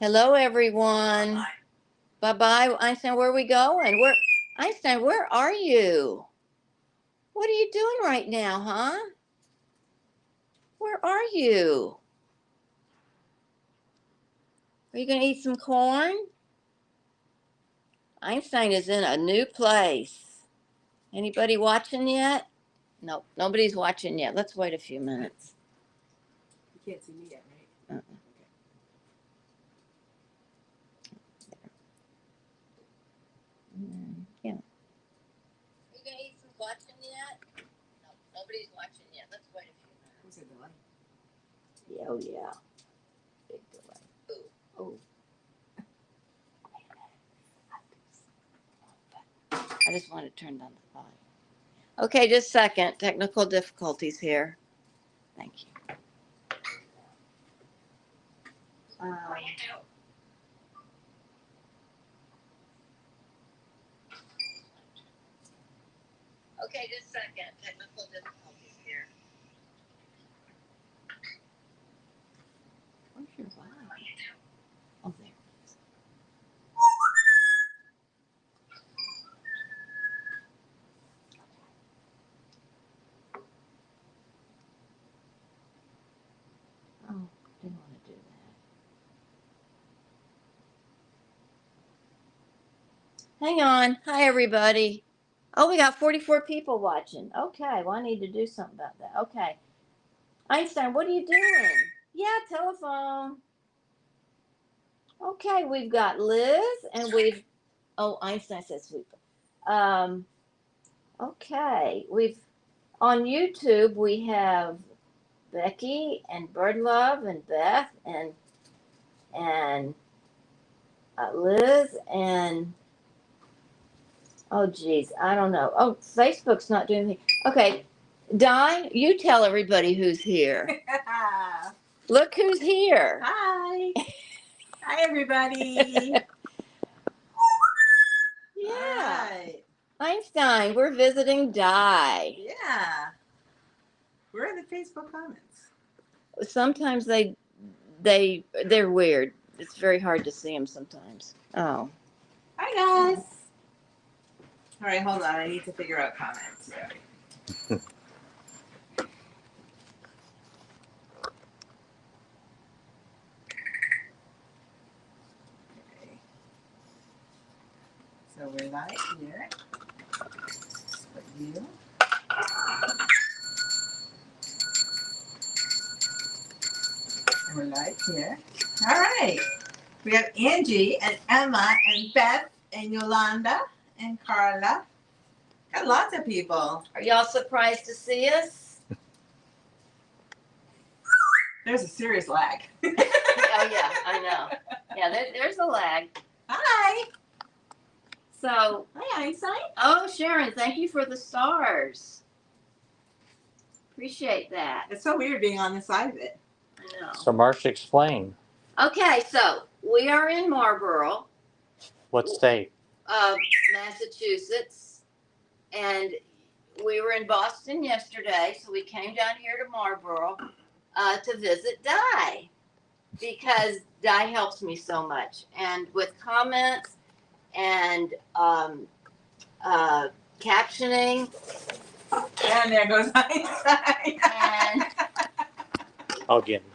Hello, everyone. Bye-bye. Einstein, where are we going? Einstein, where are you? What are you doing right now, huh? Where are you? Are you going to eat some corn? Einstein is in a new place. Anybody watching yet? Nope, nobody's watching yet. Let's wait a few minutes. You can't see me yet, right? Uh-uh. Yeah. Are you going to eat some watching yet? No, nobody's watching yet. Let's wait a few minutes. Who's a delay? Yeah, oh, yeah. Big delay. Oh. I just want to turn down the volume. Okay, just a second. Technical difficulties here. Thank you. Okay, just a second. Technical difficulties here. Where's your volume? Oh, there. Oh, didn't want to do that. Hang on. Hi, everybody. Oh, we got 44 people watching. Okay, well, I need to do something about that. Okay. Einstein, what are you doing? Yeah, telephone. Okay, we've got Liz and Einstein says sweep. Okay, on YouTube, we have Becky and Birdlove and Beth and Liz and oh geez, I don't know. Oh, Facebook's not doing anything. Okay, Di, you tell everybody who's here. Look who's here. Hi. Hi, everybody. Yeah. Right. Einstein, we're visiting Di. Yeah. Where are the Facebook comments? Sometimes they're weird. It's very hard to see them sometimes. Oh. Hi, guys. All right, hold on. I need to figure out comments. Okay. So we're live here. Put you. And we're live here. All right. We have Angie and Emma and Beth and Yolanda and Carla. Got lots of people. Are y'all surprised to see us? There's a serious lag. Oh yeah, I know. Yeah, there's a lag. Hi. So, Hi, Einstein. oh Sharon, thank you for the stars. Appreciate that. It's so weird being on this side of it. I know. So Marcia, explain. Okay, so we are in Marlboro, What state? Massachusetts, and we were in Boston yesterday, so we came down here to Marlboro to visit Di because Di helps me so much, and with comments and captioning. And there goes Einstein. And I'll get him.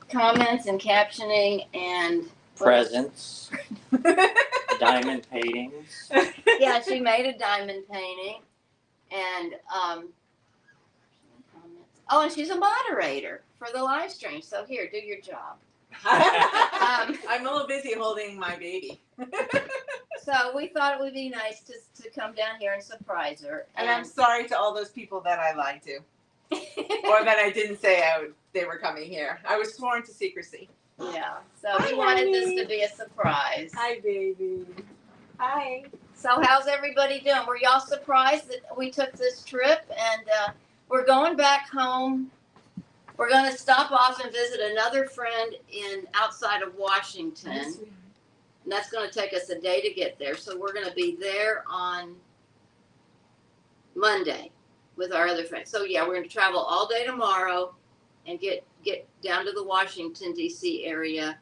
comments and captioning and Presents. Diamond paintings. yeah, she made a diamond painting, and and she's a moderator for the live stream. So here, do your job. I'm a little busy holding my baby. So we thought it would be nice to come down here and surprise her. And I'm sorry to all those people that I lied to, or that I didn't say they were coming here. I was sworn to secrecy. Yeah. So Hi, we wanted honey. this to be a surprise. Hi, baby. Hi. So how's everybody doing? Were y'all surprised that we took this trip? And we're going back home. We're going to stop off and visit another friend outside of Washington. Yes, And that's going to take us a day to get there. So we're going to be there on Monday with our other friends. So yeah, we're going to travel all day tomorrow and get down to the Washington D.C. area,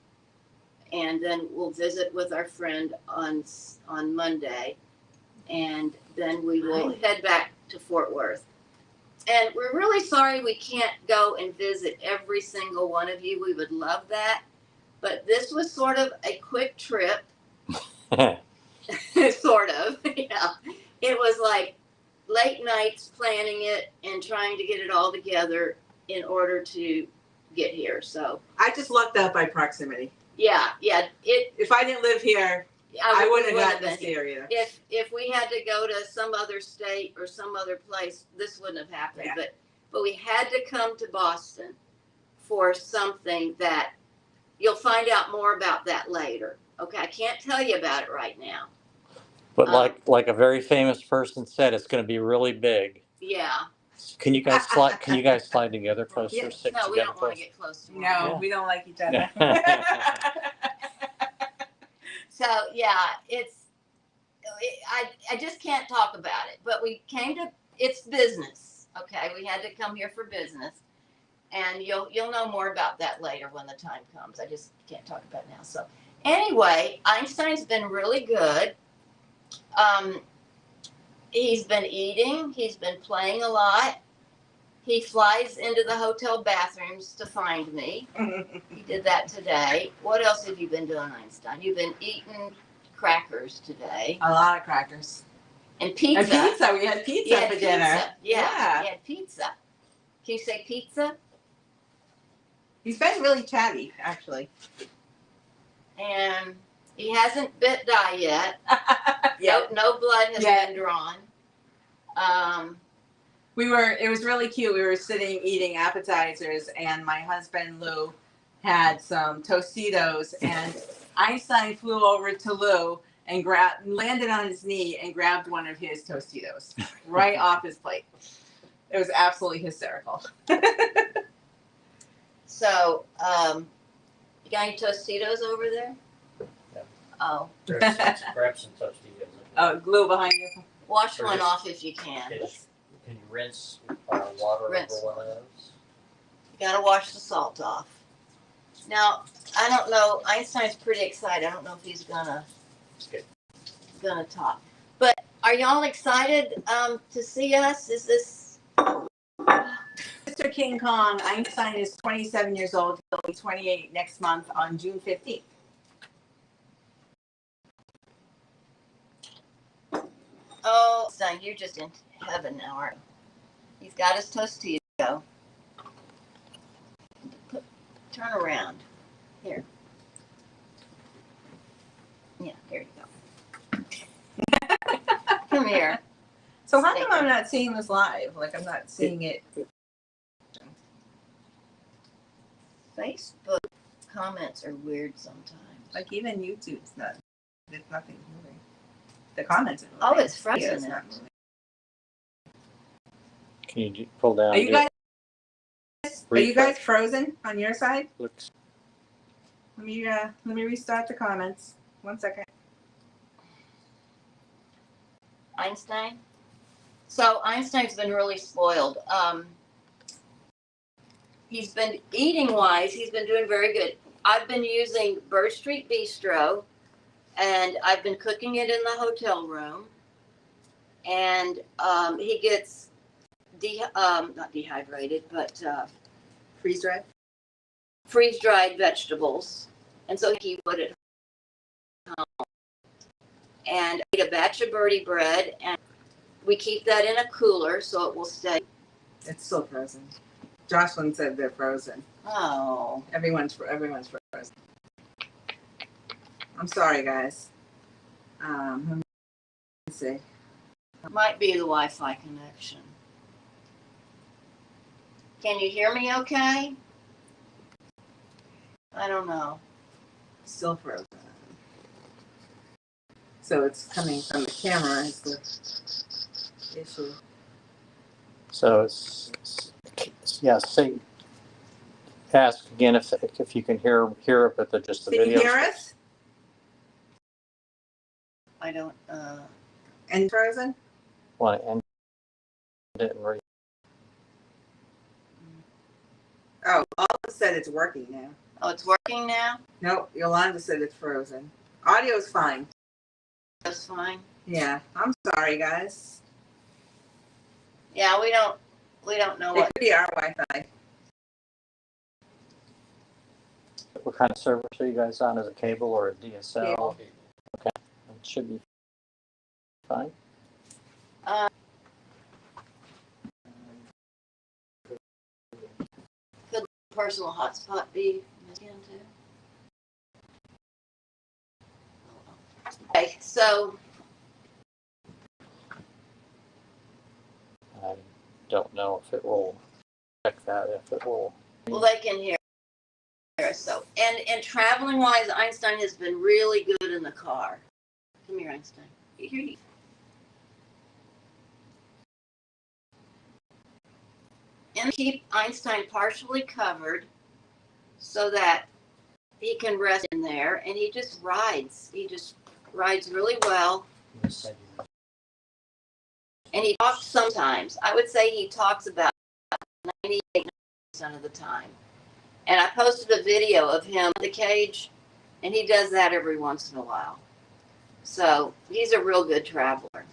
and then we'll visit with our friend on Monday, and then we will head back to Fort Worth. And we're really sorry we can't go and visit every single one of you. We would love that, but this was sort of a quick trip. Sort of, yeah. It was like late nights planning it and trying to get it all together in order to get here. So I just lucked out by proximity. yeah. If I didn't live here, I wouldn't have gotten this area. If we had to go to some other state or some other place, this wouldn't have happened. Yeah. But we had to come to Boston for something that you'll find out more about that later. Okay, I can't tell you about it right now. But like a very famous person said, it's going to be really big. Yeah. Can you guys slide? Can you guys slide together closer? Yeah. Stick No, we together don't want to closer? get close to one. No, Yeah. we don't like each other. So yeah, I just can't talk about it. But we came to, it's business. Okay, we had to come here for business, and you'll know more about that later when the time comes. I just can't talk about it now. So anyway, Einstein's been really good. He's been eating. He's been playing a lot. He flies into the hotel bathrooms to find me. He did that today. What else have you been doing, Einstein? You've been eating crackers today. A lot of crackers. And pizza. And pizza. We had pizza for dinner. Yeah, he had pizza. Can you say pizza? He's been really chatty, actually. And he hasn't bit Di yet. Yeah. No blood has been drawn. It was really cute. We were sitting eating appetizers, and my husband Lou had some Tostitos, and Einstein flew over to Lou and landed on his knee and grabbed one of his Tostitos right off his plate. It was absolutely hysterical. So, you got any Tostitos over there? Yeah. Oh. Grab some Tostitos. Oh, glue behind you. Wash Or one just- off if you can. Can you rinse water Rinse. over one of those? You gotta wash the salt off. Now, I don't know, Einstein's pretty excited. I don't know if he's gonna talk. But are y'all excited to see us? Is this Mr. King Kong, Einstein is 27 years old. He'll be 28 next month on June 15th. Oh, Einstein, you're just in heaven now, aren't you? He's got his Tostito. Turn around. Here. Yeah, here you go. Come here. So how come I'm not seeing this live? Like I'm not seeing it. Facebook comments are weird sometimes. Like even YouTube's not. There's nothing moving. The comments are moving. Oh, it's frozen Yeah, it's now. not moving. Can you pull down? Are you guys frozen on your side? Looks. Let me restart the comments. 1 second. Einstein. So Einstein's been really spoiled. He's been eating wise. He's been doing very good. I've been using Bird Street Bistro, and I've been cooking it in the hotel room. And he gets not dehydrated, but Freeze dried. freeze-dried vegetables, and so he put it home. And I eat a batch of birdie bread, and we keep that in a cooler so it will stay. It's still frozen. Jocelyn said they're frozen. Oh, Everyone's frozen. I'm sorry, guys. Let me see. might be the Wi-Fi connection. Can you hear me okay? I don't know. Still frozen. So it's coming from the camera is the issue. So say, ask again if you can hear it, but just the Can video. you hear us? I don't. And frozen? Want to end it and Oh, Alma said it's working now. Oh, it's working now? Nope, Yolanda said it's frozen. Audio's fine. That's fine. Yeah, I'm sorry, guys. Yeah, we don't know It what. could be our Wi-Fi. What kind of service are you guys on? Is it cable or a DSL? Cable. Okay, it should be fine. Could personal hotspot be again too? Okay, so I don't know if it will check that, if it will. well they can hear us. So and traveling wise, Einstein has been really good in the car. Come here, Einstein. Here you. And keep Einstein partially covered so that he can rest in there, and he just rides. He just rides really well. And he talks sometimes. I would say he talks about 98% of the time. And I posted a video of him in the cage, and he does that every once in a while. So he's a real good traveler.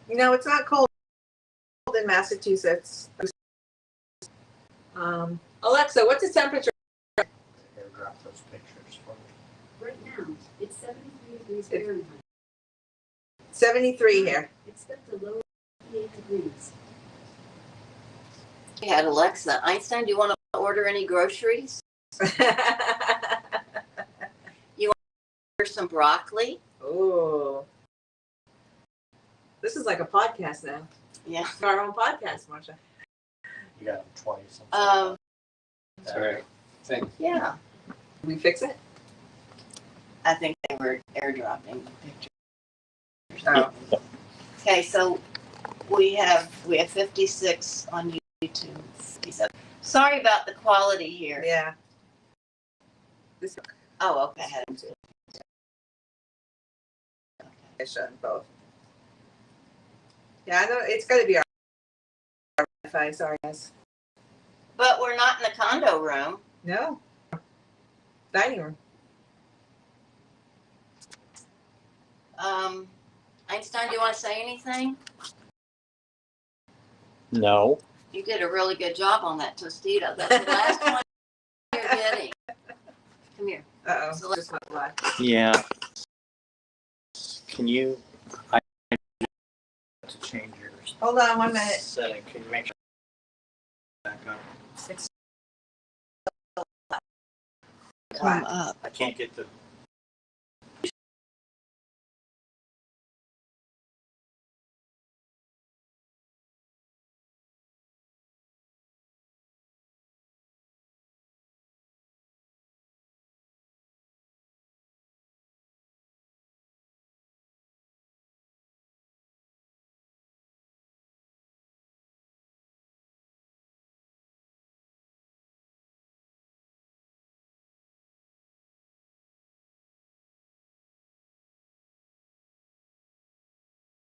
You know, it's not cold in Massachusetts. Alexa, what's the temperature? Airdrop those pictures for me. Right now, it's 73 degrees Fahrenheit. 73 here. Expect a low of 58 degrees. We had Alexa. Einstein, do you want to order any groceries? Order some broccoli? Oh. This is like a podcast now. Yeah. Our own podcast, Marsha. You got them twice. Sorry. Thanks. Yeah. Did we fix it? I think they were airdropping pictures. Oh. Okay, so we have 56 on YouTube. 57. Sorry about the quality here. Yeah. This Oh, okay. I had it. I showed both. Yeah, I know it's got to be our Wi-Fi. Sorry, guys. But we're not in the condo room. No. Dining room. Einstein, do you want to say anything? No. You did a really good job on that Tostito. That's the last one you're getting. Come here. Uh-oh. So Just went live. Yeah. Can you? I to change your Hold on 1 minute. setting. Can you make sure back up? Come up. I can't get the.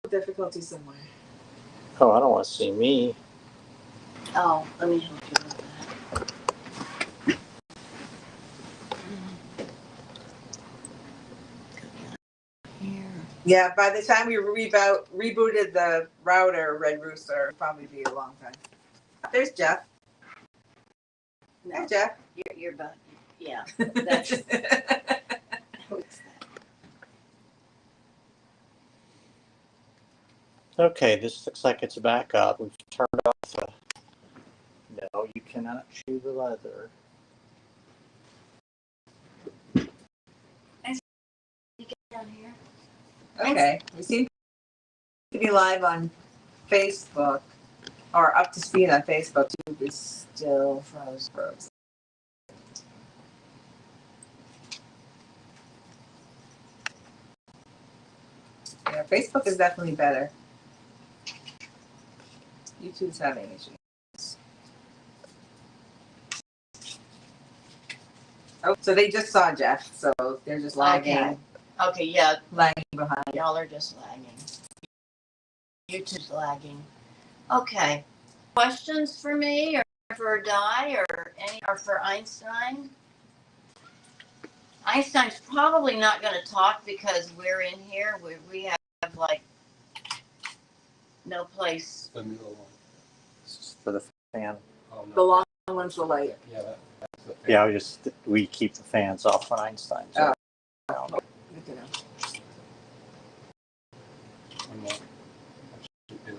Difficulty somewhere. Oh, I don't want to see me. Oh, let me help you with that. Here. Yeah, by the time we rebooted the router, Red Rooster, it'd probably be a long time. There's Jeff. No, Hi, Jeff. you're about. Yeah. That's. What's that? Okay, this looks like it's back up. We've turned off the. No, you cannot chew the leather. You get down here. Okay, we seem to be live on Facebook, or up to speed on Facebook. YouTube is still frozen. Yeah, Facebook is definitely better. YouTube's having issues. Oh, so they just saw Jeff, so they're just lagging, Okay, yeah, lagging behind. y'all are just lagging. YouTube's lagging. Okay. Questions for me or for Di or for Einstein? Einstein's probably not going to talk because we're in here. We have like no place. The middle one. This is for the fan. Oh, no. The long one's the light. Yeah, that's the thing. Yeah, we keep the fans off when Einstein's Oh. around. Good to know. One more. That should do it.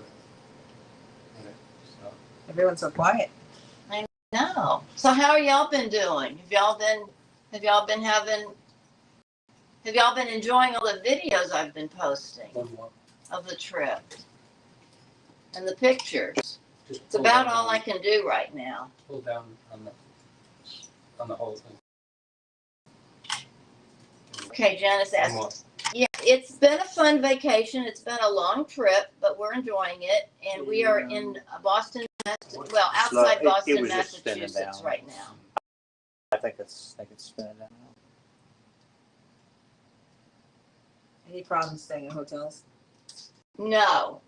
Okay, so, Everyone's so quiet. No. So how are y'all been doing? Have y'all been enjoying all the videos I've been posting one more. of the trip and the pictures? Just It's pull about down all on- I can do right now. Pull down on the whole thing. Okay, Janice One more. asked. Yeah, it's been a fun vacation. It's been a long trip, but we're enjoying it. And we are in Boston, well, outside It Boston, was just spinning Massachusetts down. right now. I think it's spinning down. Any problems staying in hotels? No,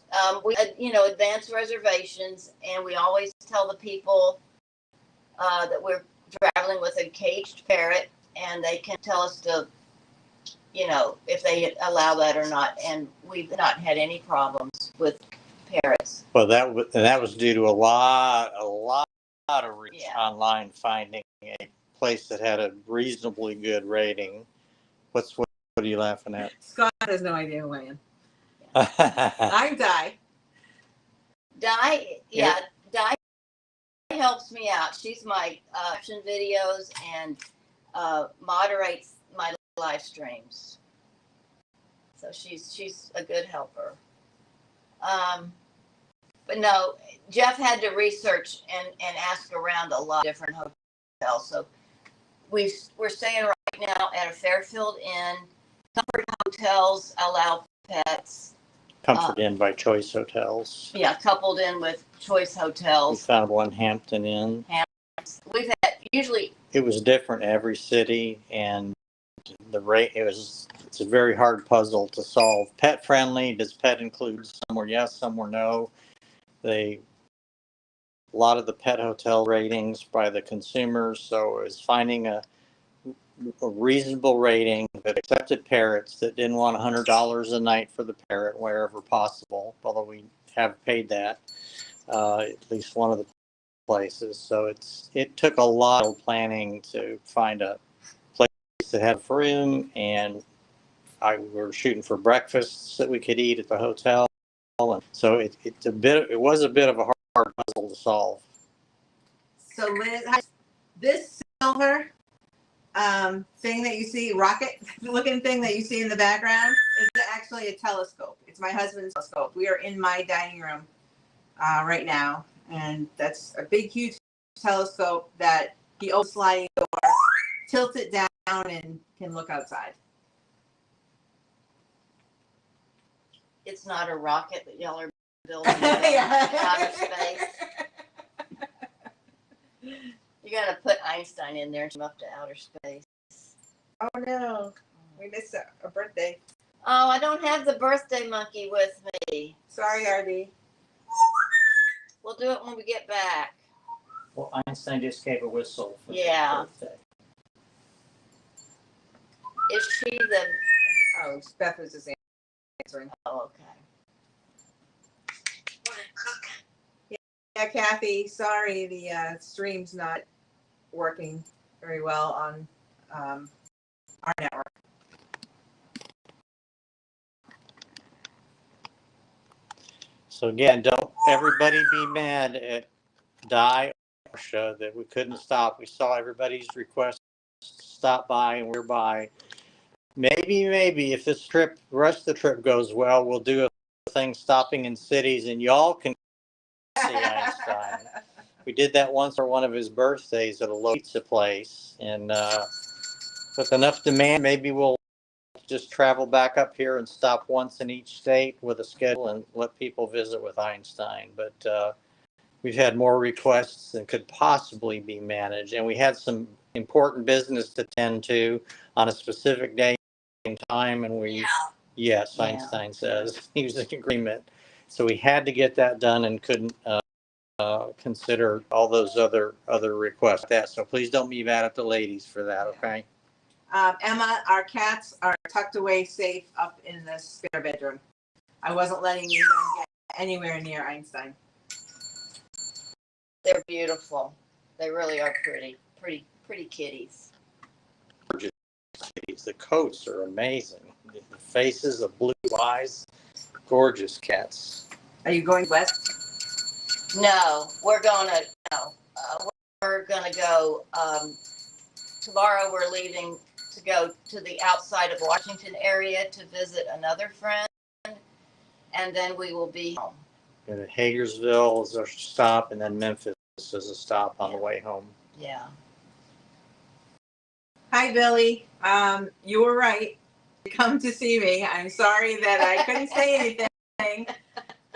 we advance reservations, and we always tell the people that we're traveling with a caged parrot, and they can tell us to, if they allow that or not. And we've not had any problems with parrots. Well, that was due to a lot of research Yeah. online finding a place that had a reasonably good rating. What are you laughing at? Scott has no idea who I am. I'm Di. Di helps me out. She's my action videos and moderates my live streams. So she's a good helper. But no, Jeff had to research and ask around a lot of different hotels. So we're staying right now at a Fairfield Inn. Comfort hotels allow pets. Comfort Inn by Choice Hotels. Yeah, coupled in with Choice We Hotels. found one Hampton Inn. We've had usually. It was different in every city, and the rate it's a very hard puzzle to solve. Pet friendly, does pet include some were yes, some were no. A lot of the pet hotel ratings by the consumers, so it was finding a reasonable rating that accepted parrots, that didn't want $100 a night for the parrot wherever possible, although we have paid that at least one of the places. So it took a lot of planning to find a place that had a room, and we were shooting for breakfasts that we could eat at the hotel, and so it was a bit of a hard puzzle to solve. So Liz, this silver thing that you see, rocket looking thing that you see in the background, is actually a telescope. It's my husband's telescope. We are in my dining room right now, and that's a big, huge telescope that he opens the sliding door, tilts it down, and can look outside. It's not a rocket that y'all are building out of space. You gotta put Einstein in there and come up to outer space. Oh no, we missed a birthday. Oh, I don't have the birthday monkey with me. Sorry, RD. We'll do it when we get back. Well, Einstein just gave a whistle for Yeah. his birthday. Is she the? Oh, Beth was just answering. Oh, okay. Yeah, Kathy, sorry, the stream's not working very well on our network. So again, don't everybody be mad at Di or Marsha that we couldn't stop. We saw everybody's request to stop by, and we're by. Maybe if this trip, the rest of the trip goes well, we'll do a thing stopping in cities, and y'all can see Einstein. We did that once for one of his birthdays at a local pizza place, and with enough demand, maybe we'll just travel back up here and stop once in each state with a schedule and let people visit with Einstein. But we've had more requests than could possibly be managed, and we had some important business to tend to on a specific day and time, and yes, Yeah. Einstein says he was in agreement. So we had to get that done and couldn't consider all those other requests. So please don't be mad at the ladies for that, okay? Emma, our cats are tucked away safe up in the spare bedroom. I wasn't letting them get anywhere near Einstein. They're beautiful. They really are pretty kitties. The coats are amazing. The faces, the blue eyes, gorgeous cats. Are you going west? No, we're gonna go. Tomorrow we're leaving to go to the outside of Washington area to visit another friend, and then we will be home. Go to Hagersville is our stop, and then Memphis is a stop on the way home. Yeah. Hi, Billy. You were right. Come to see me. I'm sorry that I couldn't say anything.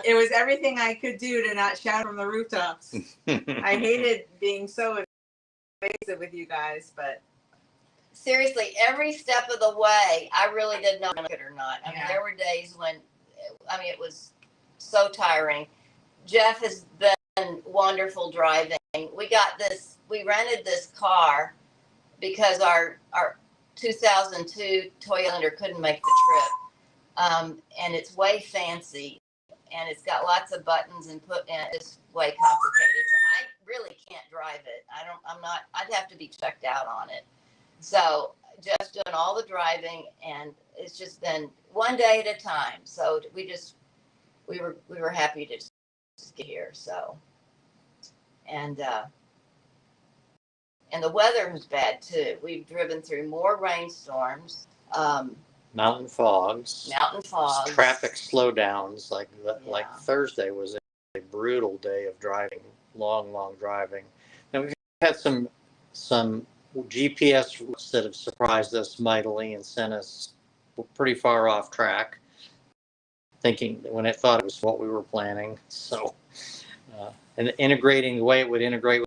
It was everything I could do to not shout from the rooftops. I hated being so invasive with you guys, but Seriously, every step of the way, I really didn't know if I could or not. I mean, Yeah. there were days when, it was so tiring. Jeff has been wonderful driving. We rented this car because our 2002 Toyota couldn't make the trip. And it's way fancy and it's got lots of buttons and it's way complicated. So I really can't drive it. I'd have to be checked out on it. So Jeff's doing all the driving and it's just been one day at a time. So we were happy to just get here. So, and the weather was bad too. We've driven through more rainstorms, Mountain fogs, traffic slowdowns. Like Thursday was a brutal day of driving, long driving. And we've had some GPS routes that have surprised us mightily and sent us pretty far off track, thinking when it thought it was what we were planning. So, and integrating the way it would integrate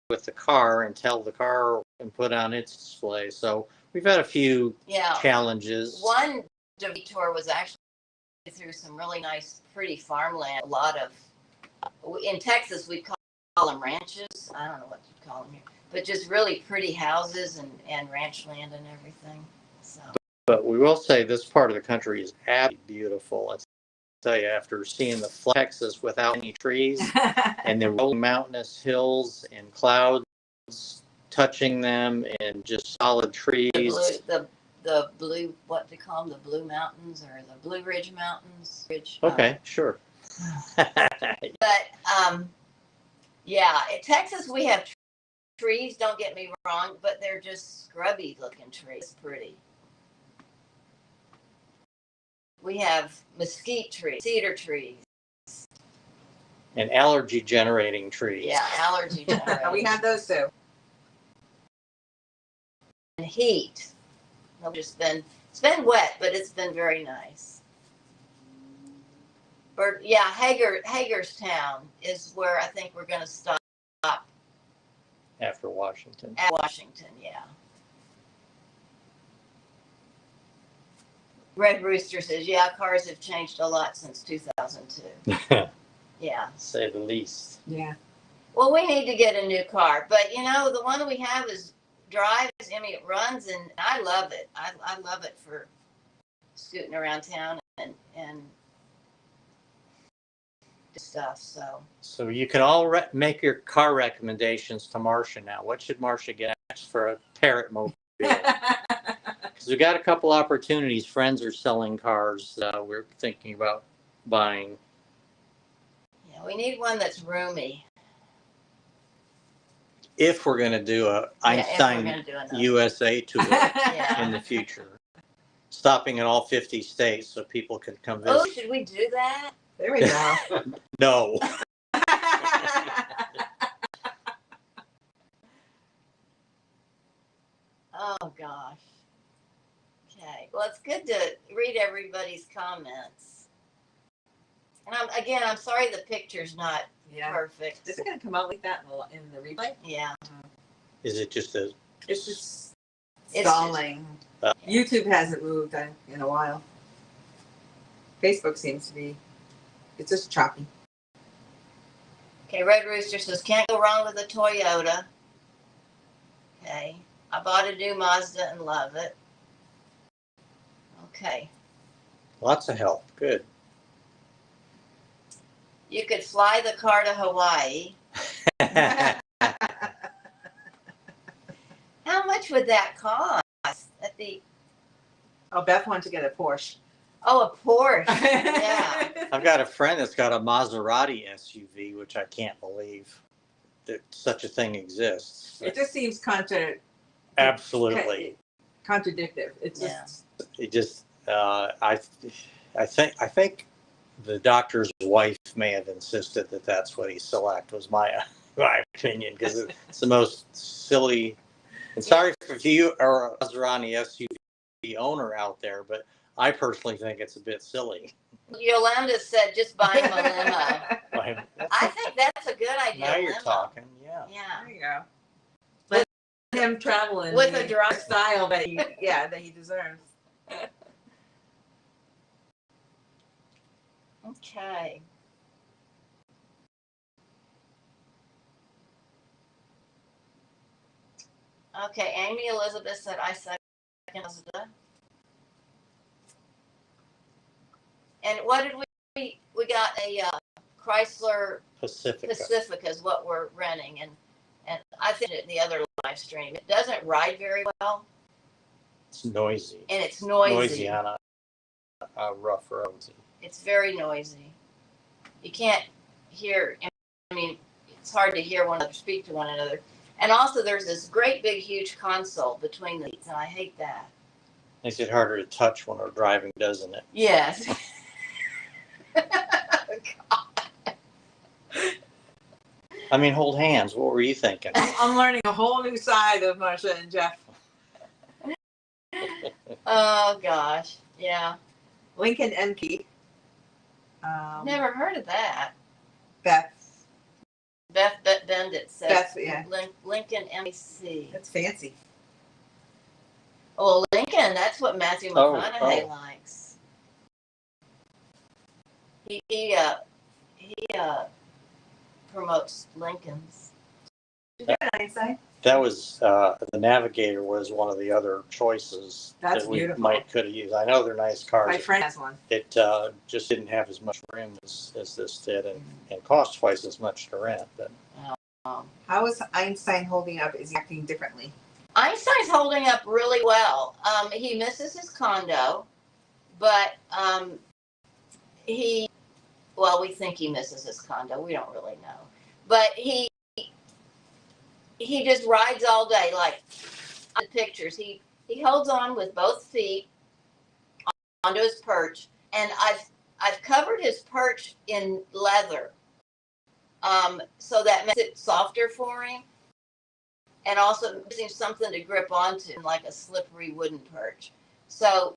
with the car and tell the car and put on its display. So we've had a few challenges. One detour was actually through some really nice, pretty farmland. A lot of, in Texas, we call them ranches. I don't know what you call them here, but just really pretty houses and ranch land and everything. So. But we will say this part of the country is absolutely beautiful. Let's tell you, after seeing the flat Texas without any trees and the rolling mountainous hills and clouds touching them and just solid trees. The blue, what they call them, the Blue Mountains or the Blue Ridge Mountains. Okay, sure. But in Texas we have trees. Don't get me wrong, but they're just scrubby looking trees. Pretty. We have mesquite trees, cedar trees. And allergy generating trees. Yeah, allergy generating. We have those too. And heat. It's been wet, but it's been very nice. But yeah, Hagerstown is where I think we're going to stop. After Washington. At Washington, yeah. Red Rooster says, yeah, cars have changed a lot since 2002. Yeah. Say the least. Yeah. Well, we need to get a new car. But, the one we have drives. It runs, and I love it. I love it for scooting around town and stuff. So you can all make your car recommendations to Marcia now. What should Marcia get for a Parrot mobile? Because we got a couple opportunities. Friends are selling cars. We're thinking about buying. Yeah, we need one that's roomy. If we're going to do a Einstein USA tour in the future, stopping in all 50 states so people can come visit. Oh, should we do that? There we go. No. Oh gosh. Okay. Well, it's good to read everybody's comments. And I'm sorry the picture's not perfect. Is it going to come out like that in the replay? Yeah. Is it just a? It's just stalling. YouTube hasn't moved in a while. Facebook seems to be. It's just choppy. Okay, Red Rooster says, can't go wrong with a Toyota. Okay. I bought a new Mazda and love it. Okay. Lots of help. Good. You could fly the car to Hawaii. How much would that cost? At the Oh, Beth wanted to get a Porsche. a Porsche. Yeah. I've got a friend that's got a Maserati SUV, which I can't believe that such a thing exists. It just seems Absolutely. contradictive. It's just It just I think the doctor's wife may have insisted that that's what he select, was my opinion, because it's the most silly. And sorry if you are a Maserati SUV owner out there, but I personally think it's a bit silly. Yolanda said, just buy him a limo. I think that's a good idea. Now you're limo. talking, yeah. Yeah. there you go. Let him travel in With the a drive style that he deserves. Okay. Okay, Amy Elizabeth said, I second Mazda. And what did we got a Chrysler Pacifica is what we're renting, and I think it in the other live stream. It doesn't ride very well. It's noisy. And it's noisy. Noisy on a rough road. It's very noisy. You can't hear. I mean, it's hard to hear one another speak to one another. And also, there's this great big huge console between the seats, and I hate that. Makes it harder to touch when we're driving, doesn't it? Yes. I mean, hold hands. What were you thinking? I'm learning a whole new side of Marcia and Jeff. Oh gosh, yeah. Lincoln MK. Never heard of that. Beth. Beth Bendit says. Beth, yeah. Lincoln MC. That's fancy. Oh, Lincoln. That's what Matthew McConaughey likes. He promotes Lincolns. Einstein. That was the Navigator was one of the other choices That's that we beautiful. could have used. I know they're nice cars. My friend has one. It just didn't have as much room as this did, and cost twice as much to rent. But How is Einstein holding up? Is he acting differently? Einstein's holding up really well. He misses his condo, but we think he misses his condo. We don't really know, but he just rides all day. Like the pictures, he holds on with both feet onto his perch, and I've covered his perch in leather, so that makes it softer for him, and also gives him something to grip onto, like a slippery wooden perch. So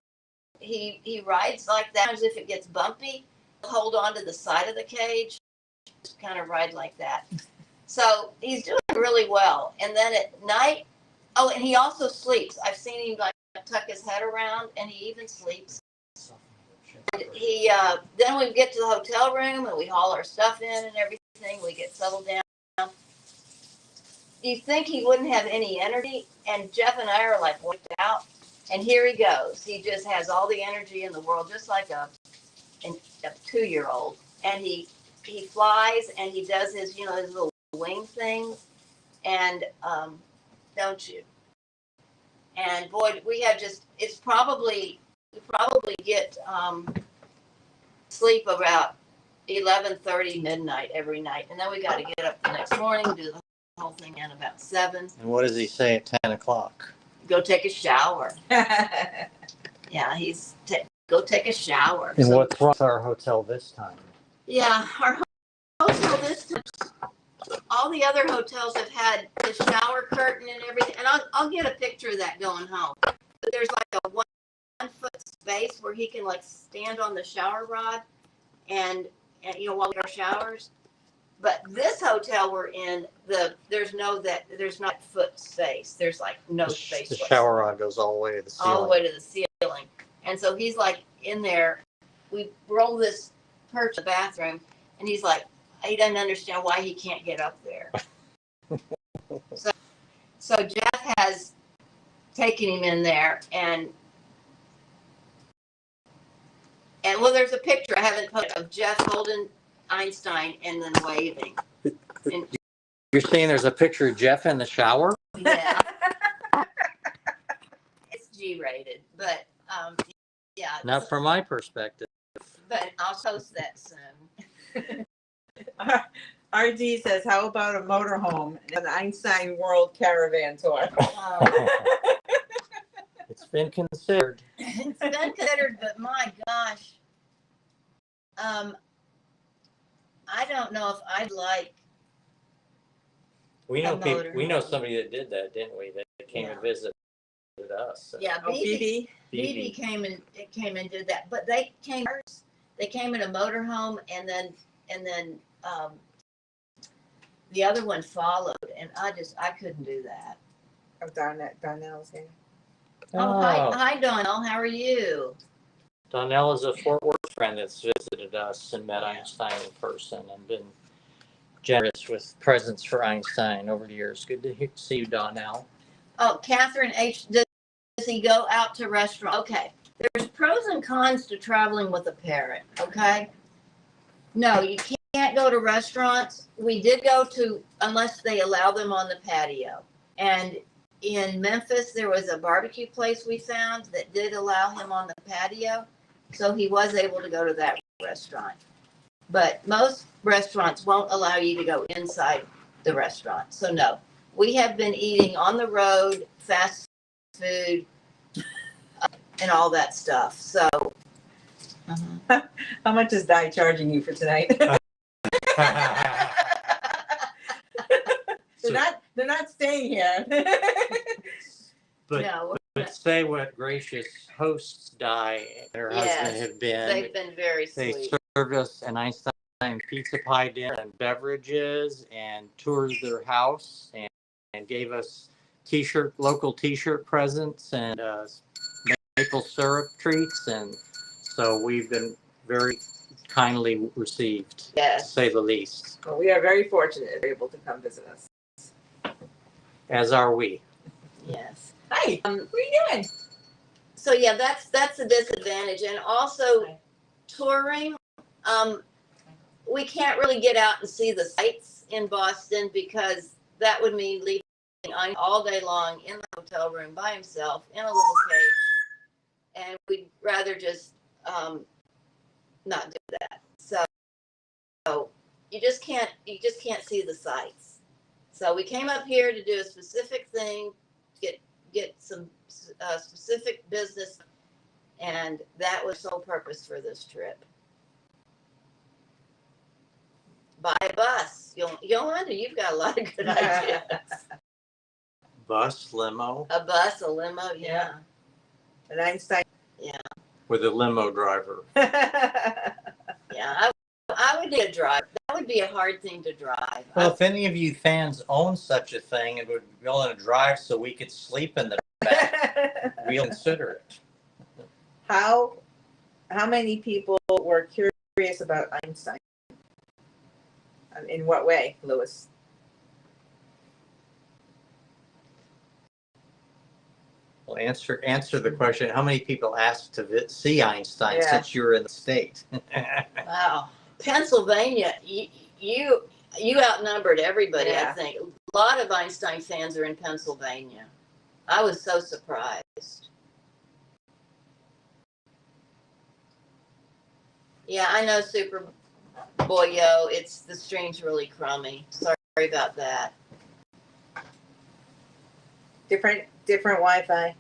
he rides like that. As if it gets bumpy, he'll hold on to the side of the cage, just kind of ride like that. So he's doing really well. And then at night, and he also sleeps. I've seen him like tuck his head around, and he even sleeps. And he then we get to the hotel room and we haul our stuff in and everything. We get settled down. You think he wouldn't have any energy, and Jeff and I are like wiped out. And here he goes. He just has all the energy in the world, just like a 2-year-old. And he flies and he does his his little wing things, and don't you? And boy, we probably get sleep about 11:30 midnight every night, and then we got to get up the next morning, do the whole thing at about 7. and what does he say at 10 o'clock? Go take a shower. Yeah, go take a shower. And what's wrong with our hotel this time? Yeah, our hotel this time. All the other hotels have had the shower curtain and everything, and I'll get a picture of that going home. But there's like a 1-foot space where he can like stand on the shower rod, and while we are showers. But this hotel we're in, there's not foot space. There's like no space. The shower rod goes all the way to the ceiling. All the way to the ceiling, and so he's like in there. We roll this perch in the bathroom, and he's like, he doesn't understand why he can't get up there. So Jeff has taken him in there, and well, there's a picture I haven't put of Jeff holding Einstein and then waving. And, You're saying there's a picture of Jeff in the shower? yeah, it's G-rated, but yeah. Not from my perspective. But I'll post that soon. RD says, how about a motorhome and an Einstein World Caravan Tour? It's been considered. It's been considered, but my gosh, I don't know if I'd like. We know A people. We know motorhome. somebody that did that, didn't we? That came and visited us. So. Yeah, Oh, Phoebe? Phoebe came and did that, but they came first. They came in a motorhome, and then the other one followed, and I couldn't do that. Oh, Darnell's here. Oh, hi Donnell, how are you? Donnell is a Fort Worth friend that's visited us and met Yeah. Einstein in person and been generous with presents for Einstein over the years. Good to see you, Donnell. Oh, Catherine H. Does he go out to restaurants? Okay, there's pros and cons to traveling with a parrot. Okay, no, you can't go to restaurants. We did go to, unless they allow them on the patio. And in Memphis, there was a barbecue place we found that did allow him on the patio. So he was able to go to that restaurant. But most restaurants won't allow you to go inside the restaurant. So no, we have been eating on the road, fast food, and all that stuff. So. How much is Di charging you for tonight? They're not staying here. But, No, but say what gracious hosts Di and her husband have been. they've been very They sweet. served us an Einstein pizza pie dinner and beverages and tours of their house and gave us local t-shirt presents and maple syrup treats. And so we've been very kindly received, to Yes. say the least. Well, we are very fortunate they're able to come visit us. As are we. Yes. Hi, what are you doing? So yeah, that's a disadvantage, and also Hi. touring. We can't really get out and see the sights in Boston because that would mean leaving all day long in the hotel room by himself in a little cage, and we'd rather just not do that. So you just can't see the sights. So we came up here to do a specific thing, get some specific business, and that was sole purpose for this trip. Buy a bus. Yolanda, you've got a lot of good ideas. Bus, limo, A bus, a limo, yeah. An Einstein. with a limo driver. Yeah, I would need a driver. That would be a hard thing to drive. Well, if any of you fans own such a thing and would be willing to drive so we could sleep in the back, we'll consider it. How many people were curious about Einstein? In what way, Lewis? Well, answer the question. How many people asked to see Einstein Yeah. since you're in the state? Wow. Pennsylvania, you outnumbered everybody, I Yeah. think. A lot of Einstein fans are in Pennsylvania. I was so surprised. Yeah, I know, Super Boyo. The stream's really crummy. Sorry about that. Different Wi-Fi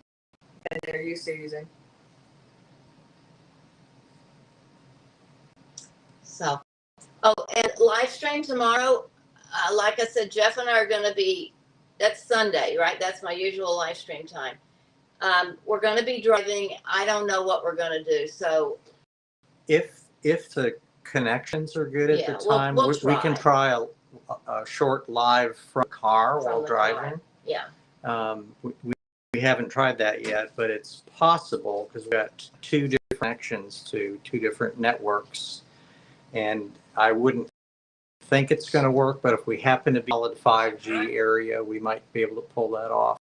than they're used to using. So, and live stream tomorrow. Like I said, Jeff and I are going to be. That's Sunday, right? That's my usual live stream time. We're going to be driving. I don't know what we're going to do. So, If the connections are good at Yeah, the time, we'll we can try a short live from car From while the driving. yeah. We haven't tried that yet, but it's possible because we've got two different connections to two different networks, and I wouldn't think it's going to work, but if we happen to be in a solid 5G area, we might be able to pull that off.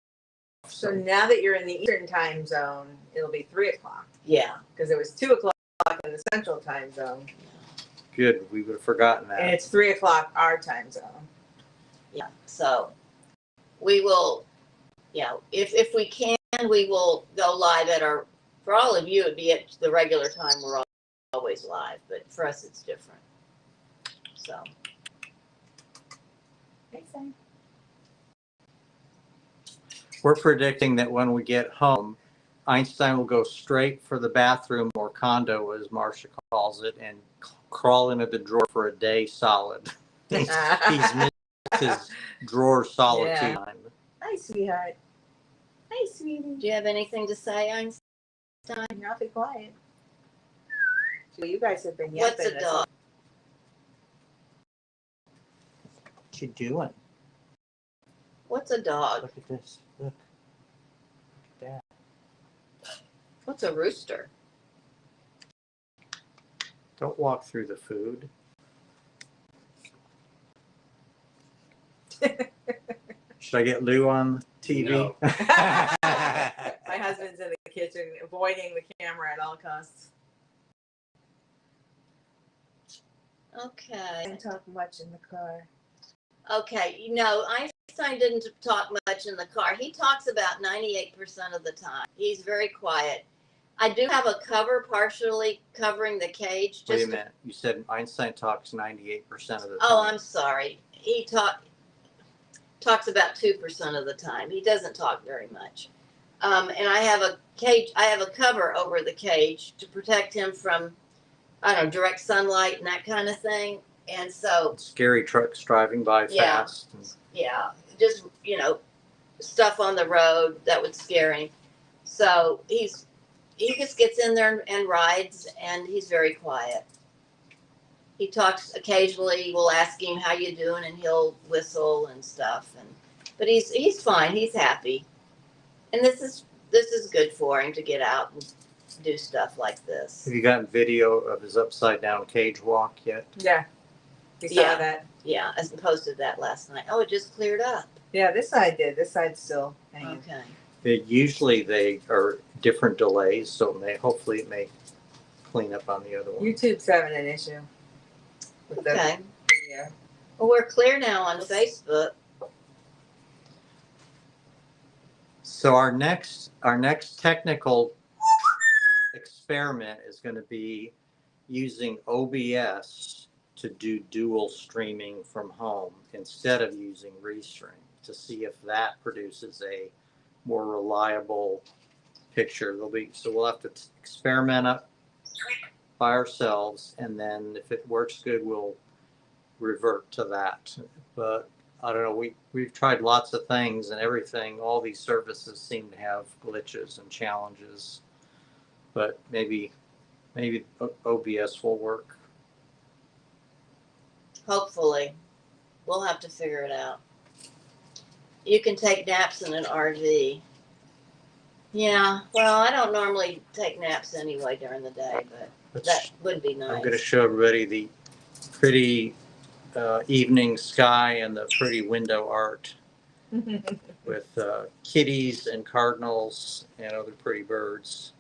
So now that you're in the Eastern time zone, it'll be 3 o'clock Yeah. because it was 2 o'clock in the Central time zone, Good, we would have forgotten and that. it's 3 o'clock our time zone. Yeah. So we will, if we can, we will go live at our, for all of you, it'd be at the regular time. We're always live, but for us, it's different. So. We're predicting that when we get home, Einstein will go straight for the bathroom or condo, as Marcia calls it, and crawl into the drawer for a day solid. He's missed his drawer solitude time. Hi, sweetheart. Hi, sweetie. Do you have anything to say, Einstein? You're awfully quiet. Well, you guys have been What's yapping. a dog? What you doing? What's a dog? Look at this. Look. What's a rooster? Don't walk through the food. Should I get Lou on TV? No. My husband's in the kitchen avoiding the camera at all costs. Okay. I don't talk much in the car. Okay. Einstein didn't talk much in the car. He talks about 98% of the time. He's very quiet. I do have a cover partially covering the cage. Wait a minute. You said Einstein talks 98% of the time. Oh, I'm sorry. He talks about 2% of the time. He doesn't talk very much. And I have a cage. I have a cover over the cage to protect him from, direct sunlight and that kind of thing. And so, Scary trucks driving by Yeah. fast. yeah, just stuff on the road that would scare him. So he just gets in there and rides, and he's very quiet. He talks occasionally. We'll ask him how you doing, and he'll whistle and stuff. But he's fine. He's happy, and this is good for him to get out and do stuff like this. Have you gotten video of his upside down cage walk yet? Yeah. We saw Yeah. that. Yeah, I posted that last night. Oh, it just cleared up. Yeah, this side did. This side's still hanging. Okay. Usually they are different delays, so hopefully it may clean up on the other one. YouTube's having an issue with the Okay. video. Well, we're clear now on Facebook. So our next technical experiment is going to be using OBS to do dual streaming from home instead of using Restream, to see if that produces a more reliable picture. So we'll have to experiment up by ourselves, and then if it works good, we'll revert to that. But I don't know, we've tried lots of things and everything. All these services seem to have glitches and challenges, but maybe OBS will work. Hopefully. We'll have to figure it out. You can take naps in an RV. Yeah, well, I don't normally take naps anyway during the day, but that would be nice. I'm going to show everybody the pretty evening sky and the pretty window art with kitties and cardinals and other pretty birds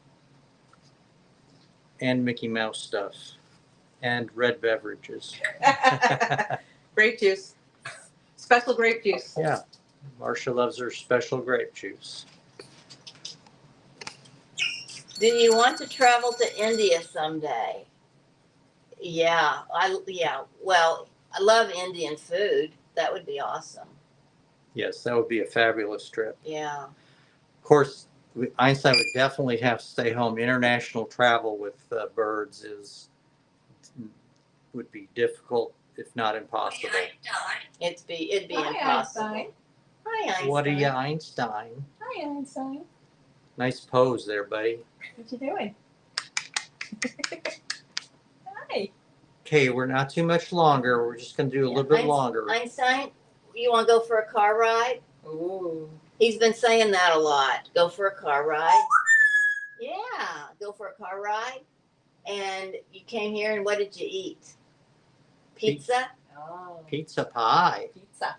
and Mickey Mouse stuff and red beverages. Grape juice. Special grape juice. Yeah, Marcia loves her special grape juice. Do you want to travel to India someday? Yeah, well, I love Indian food. That would be awesome. Yes, that would be a fabulous trip. Yeah. Of course, Einstein would definitely have to stay home. International travel with birds would be difficult, if not impossible. It'd be Hi, impossible. Einstein. Hi, Einstein. What are you, Einstein? Hi, Einstein. Nice pose there, buddy. What you doing? Hi. Okay, we're not too much longer. We're just going to do a little bit longer. Einstein, you want to go for a car ride? Ooh. He's been saying that a lot. Go for a car ride. Yeah, go for a car ride. And you came here, and what did you eat? Pizza? Oh, Pizza pie. pizza.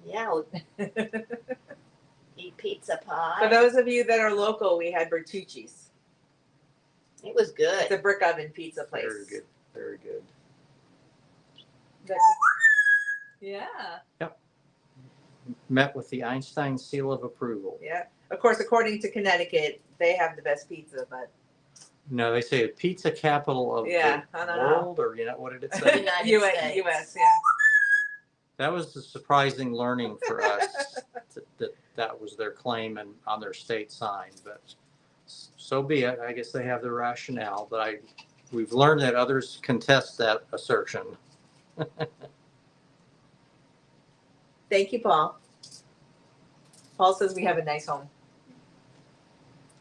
Yeah, we'll eat pizza pie. For those of you that are local, we had Bertucci's. It was It's a good. brick oven pizza place. Very good. Very good. Yeah. Met with the Einstein seal of approval. Yeah. Of course, according to Connecticut, they have the best pizza, but No, they say a pizza capital of Yeah, the I don't know. world, or what did it say? United US, States. US, yeah. That was a surprising learning for us that was their claim and on their state sign, but so be it. I guess they have their rationale, but we've learned that others contest that assertion. Thank you, Paul. Paul says we have a nice home.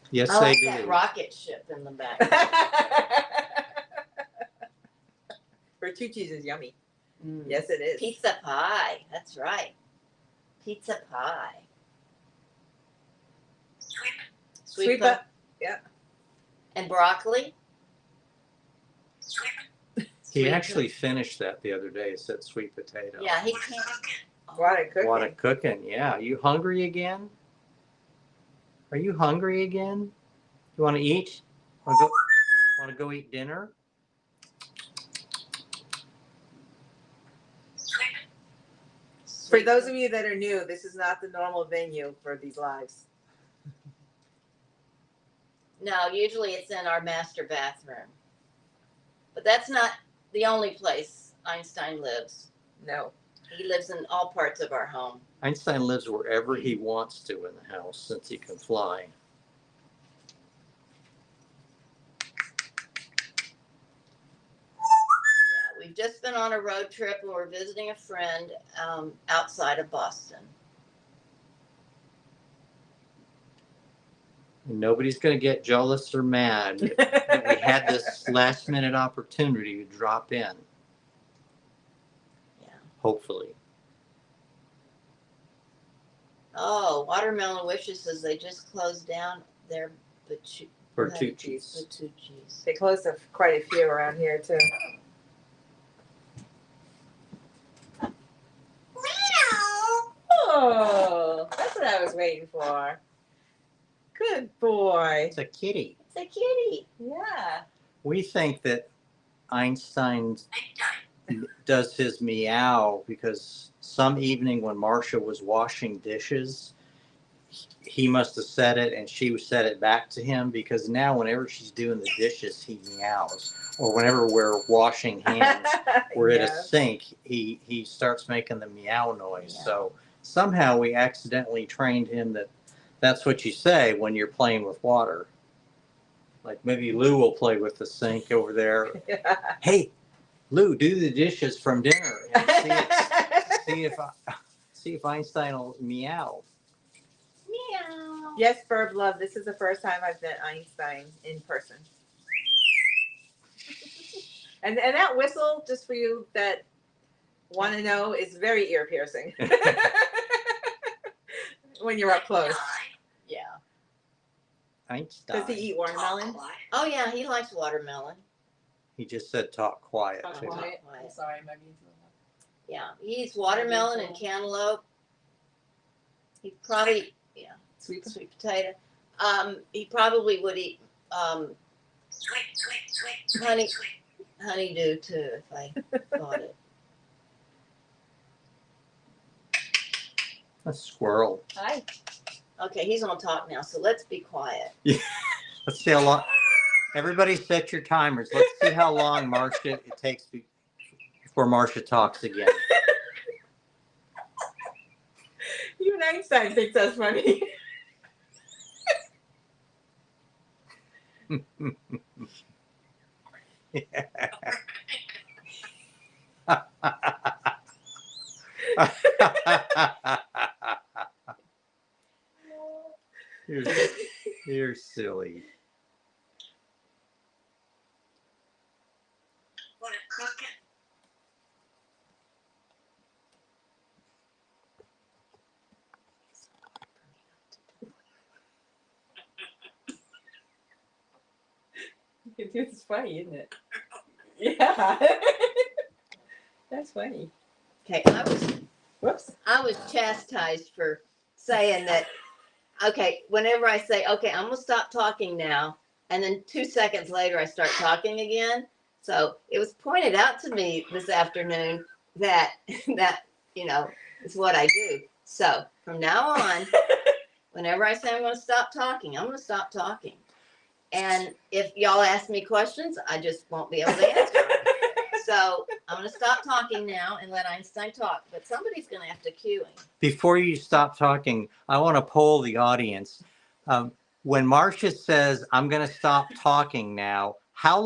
Yes, I like they that do. rocket ship in the back. Bertucci's is yummy. Mm. Yes, it is. Pizza pie. That's right. Pizza pie. Sweep up. And broccoli. He Sweet actually finished that the other day. It said sweet potato. Yeah, he can't. What a cooking. What a cooking. Yeah. You hungry again? Are you hungry again? You want to eat? Want to go eat dinner? For those of you that are new, this is not the normal venue for these lives. No, usually it's in our master bathroom. But that's not the only place Einstein lives. No. He lives in all parts of our home. Einstein lives wherever he wants to in the house since he can fly. Yeah, we've just been on a road trip and we're visiting a friend outside of Boston. And nobody's going to get jealous or mad that we had this last minute opportunity to drop in. Yeah. Hopefully. Oh, Watermelon Wishes says they just closed down their Bertucci's. Bertucci's. They closed quite a few around here, too. Oh, that's what I was waiting for. Good boy. It's a kitty. It's a kitty. Yeah. We think that Einstein does his meow because some evening when Marcia was washing dishes, he must have said it and she said it back to him, because now whenever she's doing the dishes, he meows. Or whenever we're washing hands, we're at a sink, he starts making the meow noise. Yeah. So somehow we accidentally trained him that that's what you say when you're playing with water. Like maybe Lou will play with the sink over there. Hey, Lou, do the dishes from dinner and see if Einstein will meow. Meow. Yes, Burb Love, this is the first time I've met Einstein in person. And that whistle, just for you that want to know, is very ear piercing. When you're up close. Yeah. Einstein. Does he eat watermelon? Oh yeah, he likes watermelon. He just said talk quiet Talk too. quiet. Quiet. I'm sorry, my beans are loud. Yeah, he eats watermelon and cantaloupe. He probably Sweet. sweet potato. He probably would eat honeydew too if I thought it. A squirrel. Hi. Okay, he's gonna talk now, so let's be quiet. Let's see how long. Everybody set your timers. Let's see how long Marcia it takes before Marcia talks again. Even Einstein thinks that's funny. You're silly. Want to cook it? It's funny, isn't it? Yeah. That's funny. Okay, Whoops. I was chastised for saying that. Okay, whenever I say, okay, I'm gonna stop talking now, and then 2 seconds later I start talking again. So it was pointed out to me this afternoon that that is what I do. So from now on, whenever I say I'm gonna stop talking, I'm gonna stop talking. And if y'all ask me questions, I just won't be able to answer them. So I'm going to stop talking now and let Einstein talk. But somebody's going to have to cue him. Before you stop talking, I want to poll the audience. When Marcia says, I'm going to stop talking now, how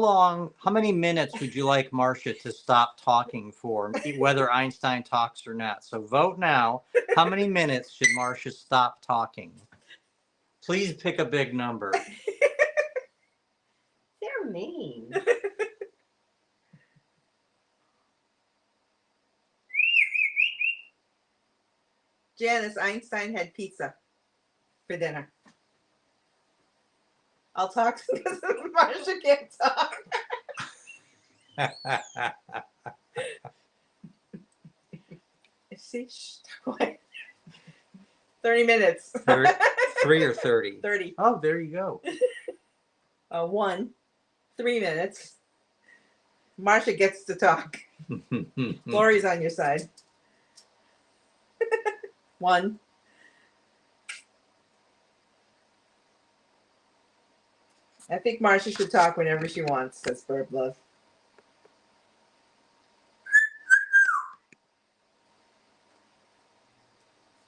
many minutes would you like Marcia to stop talking for, whether Einstein talks or not? So vote now. How many minutes should Marcia stop talking? Please pick a big number. They're mean. Janice, Einstein had pizza for dinner. I'll talk because Marsha can't talk. See, shh, quiet. 30 minutes. 3 or 30? 30. Oh, there you go. 3 minutes. Marsha gets to talk. Lori's on your side. 1. I think Marsha should talk whenever she wants, says Bird Love.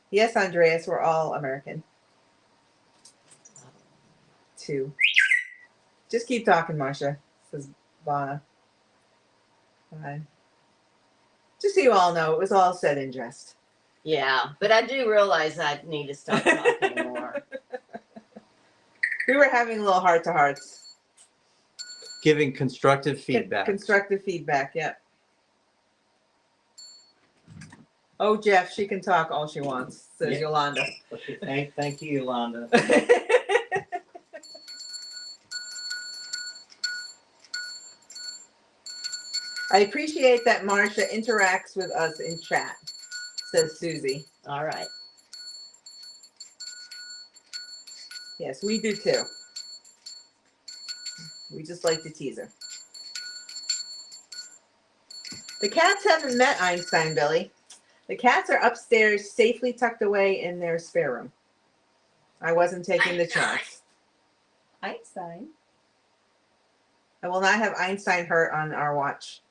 Yes, Andreas, we're all American. 2. Just keep talking, Marsha, says Vana. 5. Just so you all know, it was all said in jest. Yeah, but I do realize I need to stop talking more. We were having a little heart-to-hearts. Giving constructive feedback. Constructive feedback, yep. Oh, Jeff, she can talk all she wants, says Yeah. Yolanda. Thank you, Yolanda. I appreciate that Marsha interacts with us in chat, says Susie. All right. Yes, we do too. We just like to tease her. The cats haven't met Einstein, Billy. The cats are upstairs, safely tucked away in their spare room. I wasn't taking the chance. Einstein. I will not have Einstein hurt on our watch.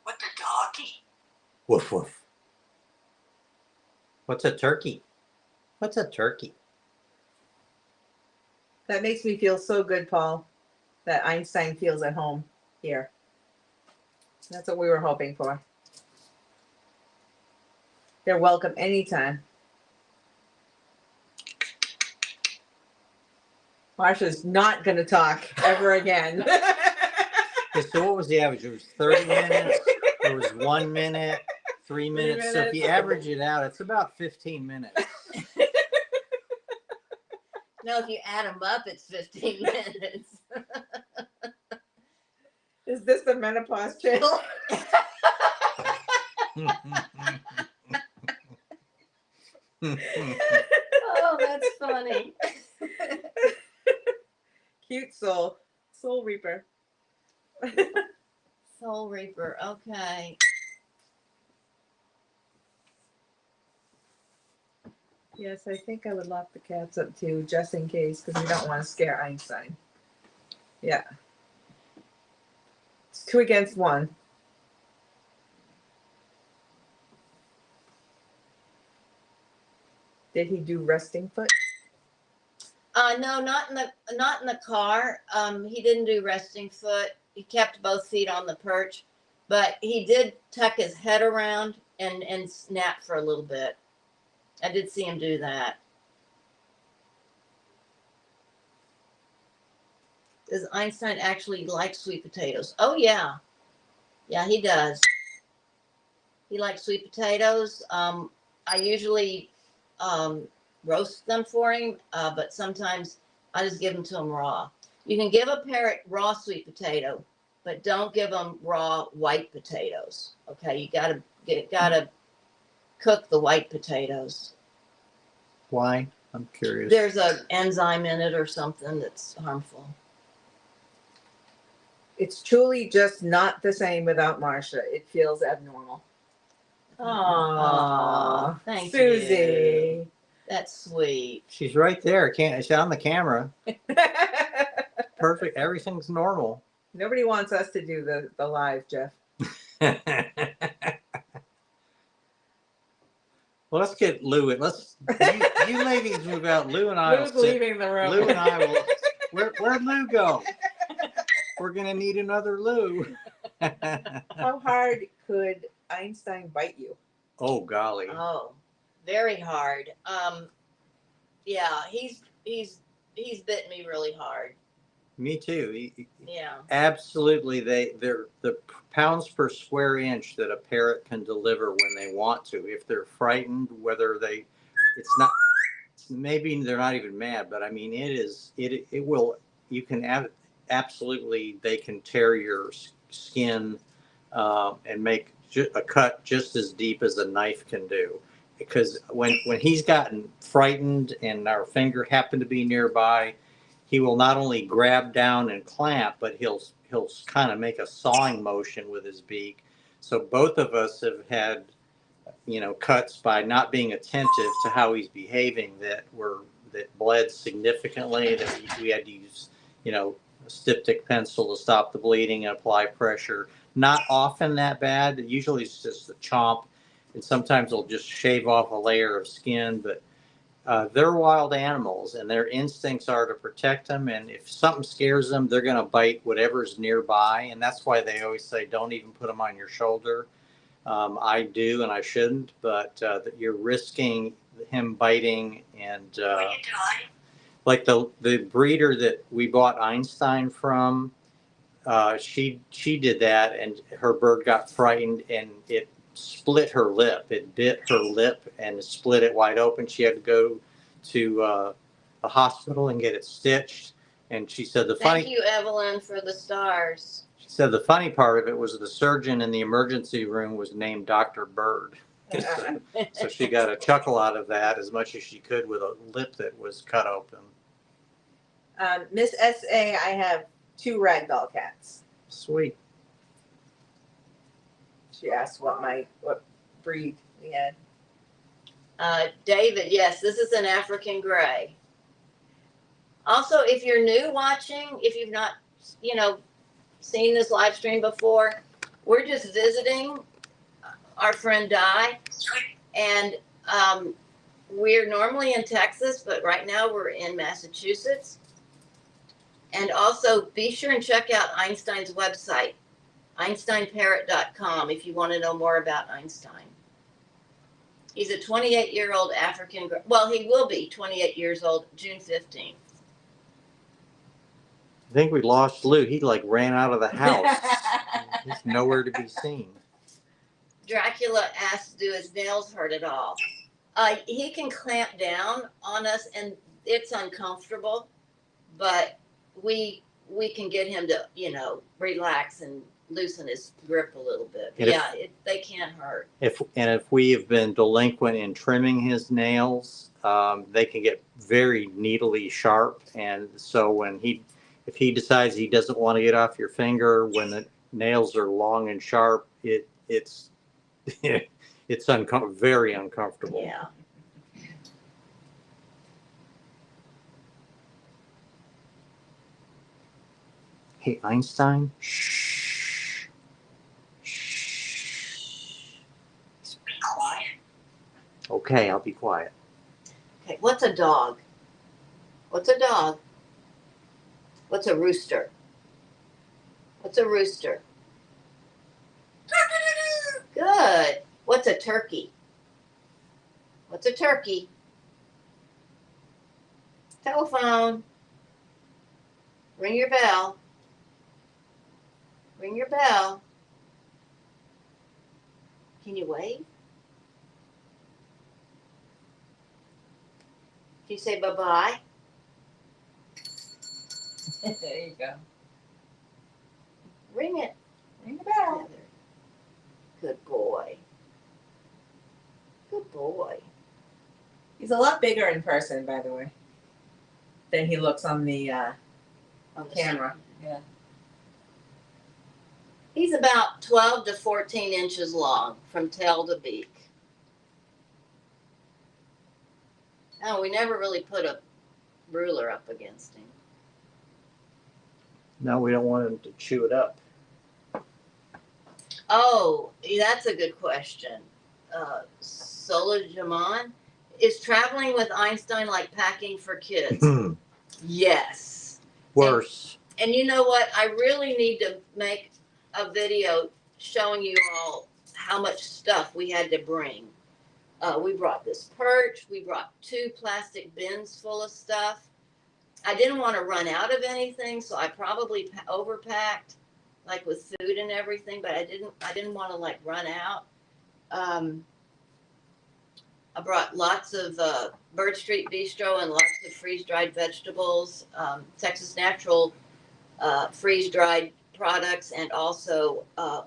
What the doggy? Woof, woof. What's a turkey? What's a turkey? That makes me feel so good, Paul, that Einstein feels at home here. That's what we were hoping for. They're welcome anytime. Marsha's not going to talk ever again. Okay, so what was the average? It was 30 minutes. There was 1 minute, 3 minutes. So if you average it out, it's about 15 minutes. No, if you add them up, it's 15 minutes. Is this the menopause channel? Oh, that's funny. Cute soul. Soul Reaper. Soul Reaper. Okay. Yes, I think I would lock the cats up too, just in case, because we don't want to scare Einstein. Yeah. It's 2 against 1. Did he do resting foot? No, not in the car. He didn't do resting foot. He kept both feet on the perch, but he did tuck his head around and snap for a little bit. I did see him do that. Does Einstein actually like sweet potatoes? Oh yeah, yeah, he does. He likes sweet potatoes. I usually roast them for him, but sometimes I just give them to him raw. You can give a parrot raw sweet potato, but don't give them raw white potatoes. Okay, you gotta cook the white potatoes. Why? I'm curious. There's a enzyme in it or something that's harmful. It's truly just not the same without Marcia. It feels abnormal. Aww, thank Susie. you. That's sweet. She's right there. Can't she's on the camera? Perfect. Everything's normal. Nobody wants us to do the live, Jeff. Well, let's get Lou in. You ladies move out. Lou and I Lou's will sit. leaving the room. Lou and I will. Where'd Lou go? We're gonna need another Lou. How hard could Einstein bite you? Oh golly. Oh, very hard. Yeah, he's bit me really hard. Me too. Yeah. Absolutely. They're the pounds per square inch that a parrot can deliver when they want to. If they're frightened, it's not. Maybe they're not even mad, but I mean, it will. You can absolutely. They can tear your skin and make a cut just as deep as a knife can do. Because when he's gotten frightened and our finger happened to be nearby, he will not only grab down and clamp, but he'll kind of make a sawing motion with his beak. So both of us have had, cuts by not being attentive to how he's behaving that bled significantly. That we had to use, a styptic pencil to stop the bleeding and apply pressure. Not often that bad. Usually it's just a chomp, and sometimes they'll just shave off a layer of skin, but. They're wild animals, and their instincts are to protect them. And if something scares them, they're going to bite whatever's nearby. And that's why they always say, don't even put them on your shoulder. I do, and I shouldn't, but you're risking him biting. And like the breeder that we bought Einstein from, she did that, and her bird got frightened, and it split her lip. It bit her lip and split it wide open. She had to go to a hospital and get it stitched. And she said Thank you, Evelyn, for the stars. She said the funny part of it was the surgeon in the emergency room was named Dr. Bird. So she got a chuckle out of that as much as she could with a lip that was cut open. Miss S.A., I have 2 ragdoll cats. Sweet. She asked what breed we had. David, yes, this is an African gray. Also, if you're new watching, if you've not, seen this live stream before, we're just visiting our friend Di, and we're normally in Texas, but right now we're in Massachusetts. And also, be sure and check out Einstein's website, EinsteinParrot.com, if you want to know more about Einstein. He's a 28-year-old African, well, he will be 28 years old, June 15th. I think we lost Lou. He ran out of the house. He's nowhere to be seen. Dracula asked, do his nails hurt at all? He can clamp down on us, and it's uncomfortable, but we can get him to, relax and loosen his grip a little bit. They can't hurt. If we have been delinquent in trimming his nails, they can get very needly sharp, and so if he decides he doesn't want to get off your finger when the nails are long and sharp, it's very uncomfortable. Yeah. Hey, Einstein. Shh. Shh. Be quiet. Okay, I'll be quiet. Okay, what's a dog? What's a dog? What's a rooster? What's a rooster? Good. What's a turkey? What's a turkey? Telephone. Ring your bell. Ring your bell. Can you wave? you say bye-bye? There you go. Ring it. Ring the bell. Good boy. Good boy. He's a lot bigger in person, by the way, than he looks on the On the camera. Yeah. He's about 12 to 14 inches long from tail to beak. Oh, we never really put a ruler up against him. No, we don't want him to chew it up. Oh, that's a good question. Sola is traveling with Einstein like packing for kids? Yes. Worse. And you know what? I really need to make a video showing you all how much stuff we had to bring. We brought this perch. We brought 2 plastic bins full of stuff. I didn't want to run out of anything, so I probably overpacked, like with food and everything. But I didn't want to like run out. I brought lots of Bird Street Bistro and lots of freeze-dried vegetables, Texas Natural freeze-dried products, and also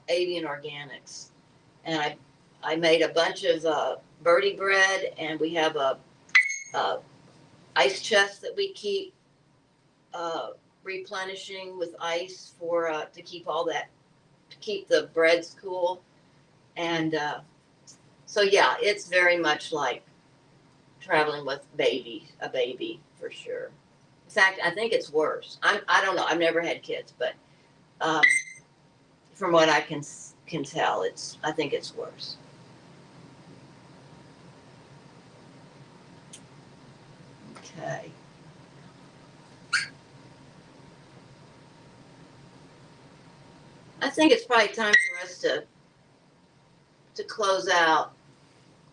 avian organics. And I made a bunch of birdie bread, and we have a ice chest that we keep replenishing with ice for to keep the breads cool. And so yeah, it's very much like traveling with a baby for sure. In fact, I think it's worse. I don't know. I've never had kids, but from what I can tell, I think it's worse. Okay. I think it's probably time for us to close out.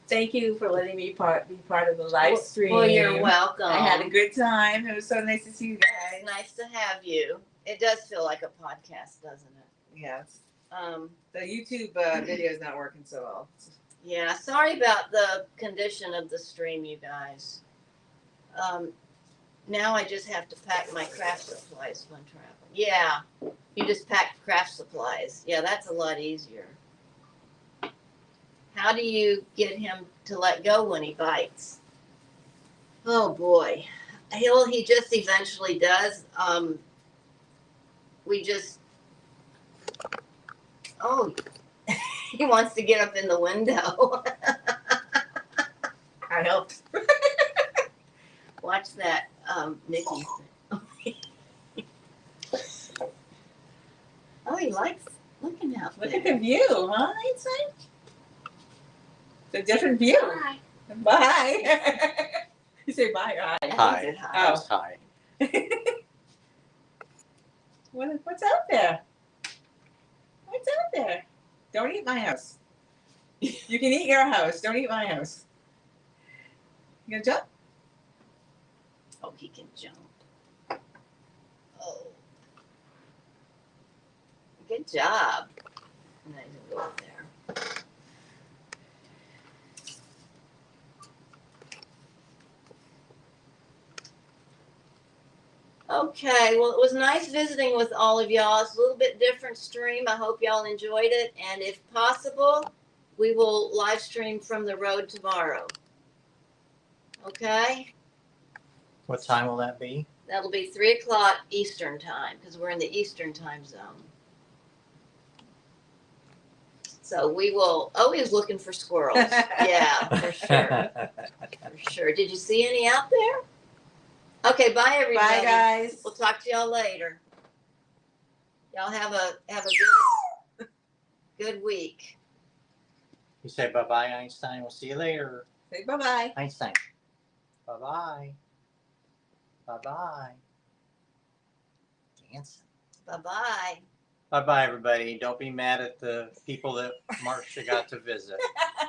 Thank you for letting me be part of the live stream. Well, you're welcome. I had a good time. It was so nice to see you guys. It's nice to have you. It does feel like a podcast, doesn't it? Yes. The YouTube video is not working so well. Yeah, sorry about the condition of the stream, you guys. Now I just have to pack my craft supplies when traveling. Yeah, you just pack craft supplies. Yeah, that's a lot easier. How do you get him to let go when he bites? Oh boy. He just eventually does. He wants to get up in the window. I helped. Watch that, Nikki. Oh, he likes looking out there. Look at the view, huh, Einstein? It's a different view. Hi. Bye. You say bye or hi? Hi. He said hi. Oh. That's hi. What's out there? What's out there? Don't eat my house. You can eat your house. Don't eat my house. You gonna jump? Oh, he can jump. Oh. Good job. And then he'll go up there. Okay, well, it was nice visiting with all of y'all. It's a little bit different stream. I hope y'all enjoyed it. And if possible, we will live stream from the road tomorrow. Okay? What time will that be? That'll be 3:00 Eastern time because we're in the Eastern time zone. So we will. Oh, he was looking for squirrels. Yeah, for sure. For sure. Did you see any out there? Okay, bye everybody. Bye, guys. We'll talk to y'all later. Y'all have a good week. You say bye-bye, Einstein. We'll see you later. Say bye-bye. Einstein. Bye-bye. Bye-bye. Dancing. Bye-bye. Bye-bye, everybody. Don't be mad at the people that Marcia got to visit.